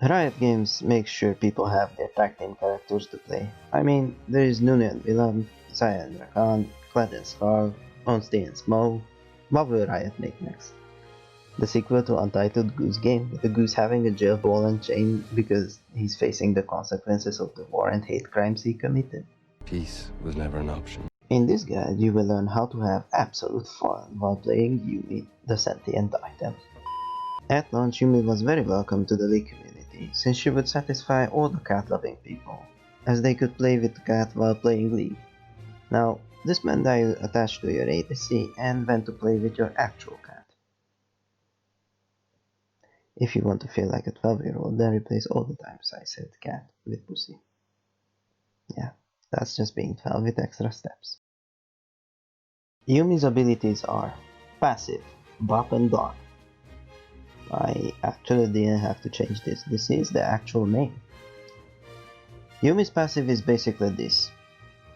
Riot Games makes sure people have their tag team characters to play. I mean, there is Nunu and Willem, Saya and Rakan, Kled and Scarf, Onstay and Smo. What will Riot make next? The sequel to Untitled Goose Game, with the goose having a jail ball and chain because he's facing the consequences of the war and hate crimes he committed. Peace was never an option. In this guide, you will learn how to have absolute fun while playing Yuumi, the sentient item. At launch, Yuumi was very welcome to the League community, since she would satisfy all the cat-loving people, as they could play with the cat while playing League. Now, this meant that you attached to your ADC and went to play with your actual cat. If you want to feel like a 12-year-old, then replace all the times I said cat with pussy. Yeah, that's just being 12 with extra steps. Yuumi's abilities are Passive, Bop and Block. I actually didn't have to change this is the actual name. Yuumi's passive is basically this.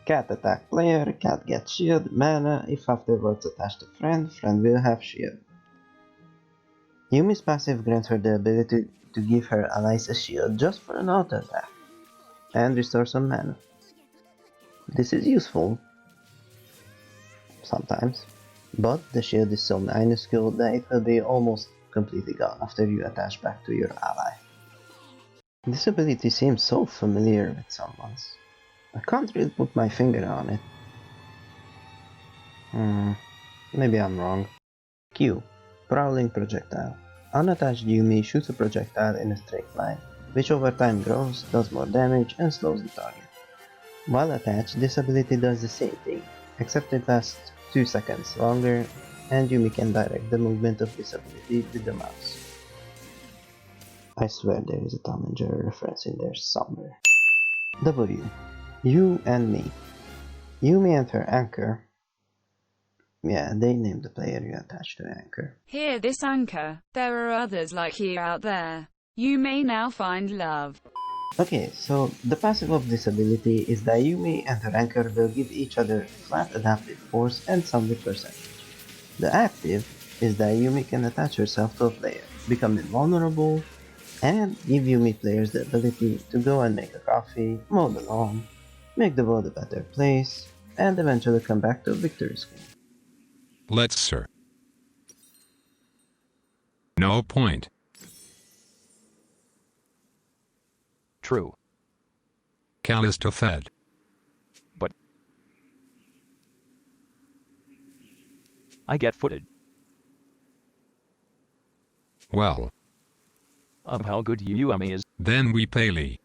Cat attack player, cat gets shield, mana, if afterwards attached to friend, friend will have shield. Yuumi's passive grants her the ability to give her allies a shield just for an auto attack, and restore some mana. This is useful, sometimes, but the shield is so minuscule that it will be almost completely gone after you attach back to your ally. This ability seems so familiar with someone's. I can't really put my finger on it. Maybe I'm wrong. Q. Prowling Projectile. Unattached Yuumi shoots a projectile in a straight line, which over time grows, does more damage, and slows the target. While attached, this ability does the same thing, except it lasts 2 seconds longer, and Yuumi can direct the movement of this ability with the mouse. I swear there is a Tom and Jerry reference in there somewhere. W. You and Me. Yuumi and her anchor. Yeah, they named the player you attach to anchor. Hear this, anchor. There are others like you out there. You may now find love. Okay, so the passive of this ability is that Yuumi and her anchor will give each other flat adaptive force and some with percentage. The active is that Yuumi can attach herself to a player, become invulnerable, and give Yuumi players the ability to go and make a coffee, mow the lawn, make the world a better place, and eventually come back to a victory screen. Let's, sir. No point. True. Callisto fed. But I get footed. Well, Of how good Yuumi is. then we pay Lee.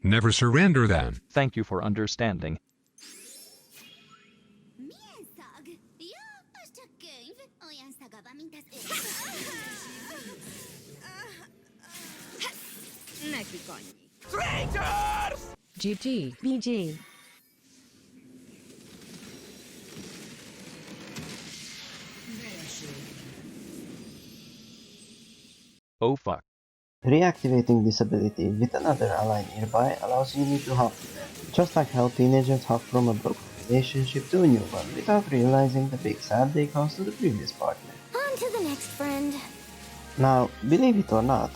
Never surrender then. Thank you for understanding. Milyen szag? Ja, az csak könyv. Olyan szaga van, mint az Nekik annyi. GG. BG. Oh fuck. Reactivating this ability with another ally nearby allows Yuumi to hop, just like how teenagers hop from a broken relationship to a new one without realizing the big sad they caused to the previous partner. On to the next friend. Now, believe it or not,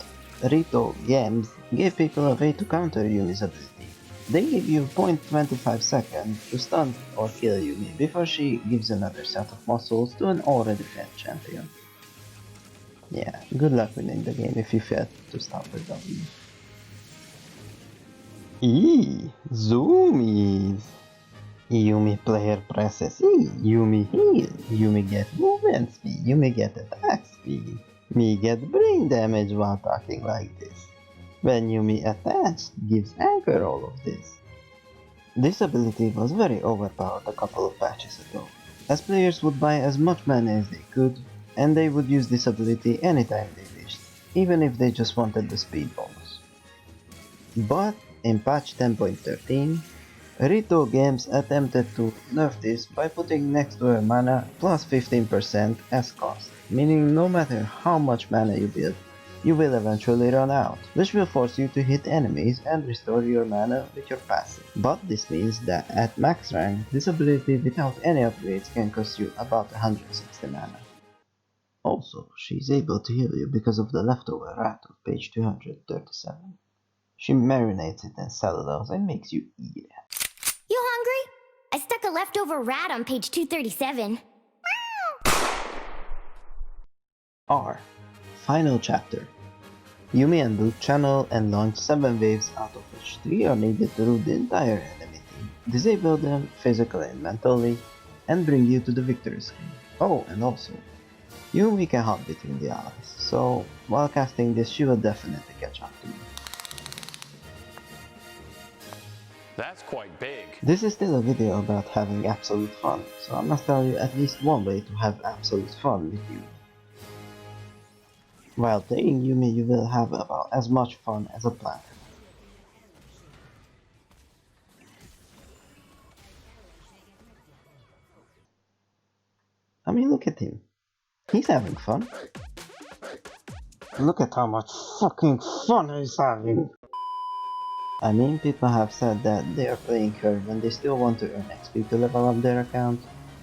Rito Games gave people a way to counter Yuumi's ability. They give you 0.25 seconds to stun or kill Yuumi before she gives another set of muscles to an already dead champion. Yeah, good luck winning the game if you fail to stop her W. Zoomies! Yuumi player presses E, Yuumi heal, Yuumi get movement speed, Yuumi get attack speed. Me get brain damage while talking like this. When Yuumi attached, gives anchor all of this. This ability was very overpowered a couple of patches ago, as players would buy as much mana as they could, and they would use this ability anytime they wished, even if they just wanted the speed bonus. But in patch 10.13, Rito Games attempted to nerf this by putting next to her mana plus 15% as cost, meaning no matter how much mana you build, you will eventually run out, which will force you to hit enemies and restore your mana with your passive. But this means that at max rank, this ability without any upgrades can cost you about 160 mana. Also, she is able to heal you because of the leftover rat of page 237. She marinates it in cellulose and makes you eat it. You hungry? I stuck a leftover rat on page 237. R. Final chapter. Yuumi and Luke channel and launch 7 waves, out of which 3 are needed to root the entire enemy team, disable them physically and mentally, and bring you to the victory screen. Oh, and also, Yuumi can hop between the allies, so while casting this she will definitely catch up to you. That's quite big. This is still a video about having absolute fun, so I must tell you at least one way to have absolute fun with Yuumi. While playing Yuumi, you will have about as much fun as a plant. I mean, look at him. He's having fun. Look at how much fucking fun he's having. I mean, people have said that they are playing her when they still want to earn XP to level up their account,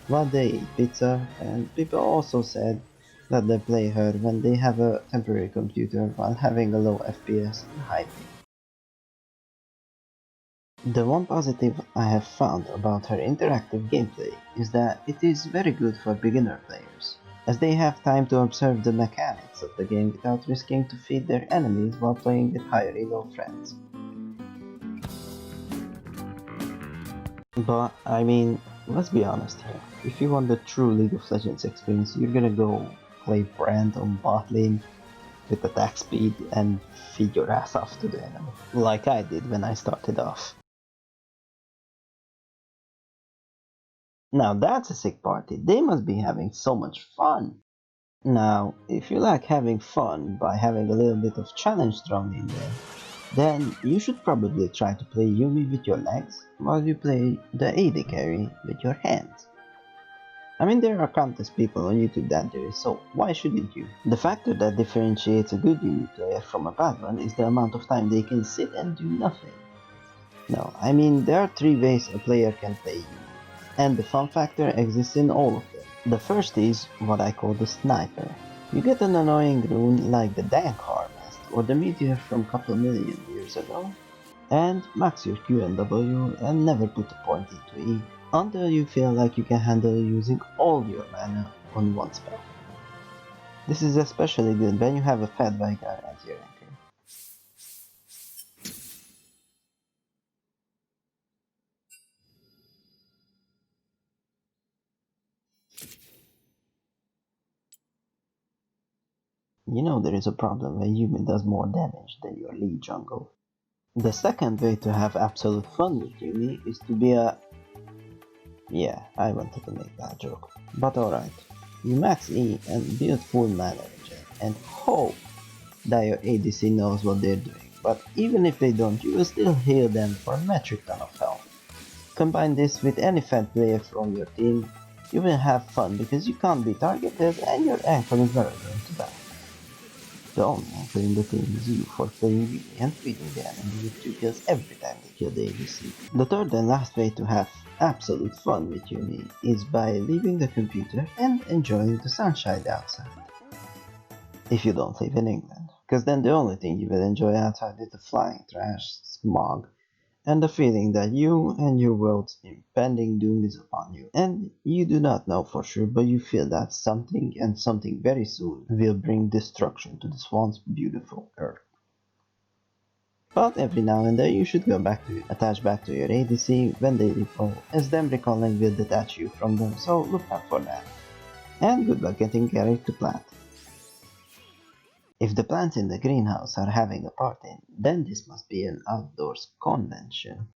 while they eat pizza, and people also said that they play her when they have a temporary computer while having a low FPS and high ping. The one positive I have found about her interactive gameplay is that it is very good for beginner players, as they have time to observe the mechanics of the game without risking to feed their enemies while playing with higher elo friends. But, I mean, let's be honest here, if you want the true League of Legends experience, you're gonna go play Brand on bot lane with attack speed and feed your ass off to the enemy, like I did when I started off. Now that's a sick party, they must be having so much fun! Now, if you like having fun by having a little bit of challenge thrown in there, then you should probably try to play Yuumi with your legs, while you play the AD carry with your hands. I mean, there are countless people on YouTube that do it, so why shouldn't you? The factor that differentiates a good Yuumi player from a bad one is the amount of time they can sit and do nothing. No, I mean, there are 3 ways a player can play Yuumi, and the fun factor exists in all of them. The first is what I call the sniper. You get an annoying rune like the Dank Harvest or the meteor from couple million years ago, and max your Q and W and never put a point into E until you feel like you can handle using all your mana on one spell. This is especially good when you have a Fat Vicar as your anchor. You know there is a problem when Yuumi does more damage than your lead jungle. The second way to have absolute fun with Yuumi is to be a... Yeah, I wanted to make that joke. But alright. You max E and build full mana regen and hope that your ADC knows what they're doing. But even if they don't, you will still heal them for a metric ton of health. Combine this with any fed player from your team, you will have fun because you can't be targeted and your anchor is never going to die. The only anchor in the team is you for playing Yuumi and feeding the enemy with 2 kills every time they kill the ADC. The third and last way to have absolute fun with Yuumi is by leaving the computer and enjoying the sunshine outside. If you don't live in England, because then the only thing you will enjoy outside is the flying trash, smog, and the feeling that you and your world's impending doom is upon you. And you do not know for sure, but you feel that something and something very soon will bring destruction to this once beautiful earth. But every now and then you should go attach back to your ADC when they recall, as them recalling will detach you from them, so look out for that. And good luck getting carried to plant. If the plants in the greenhouse are having a party, then this must be an outdoors convention.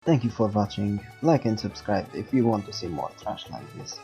Thank you for watching, like and subscribe if you want to see more trash like this.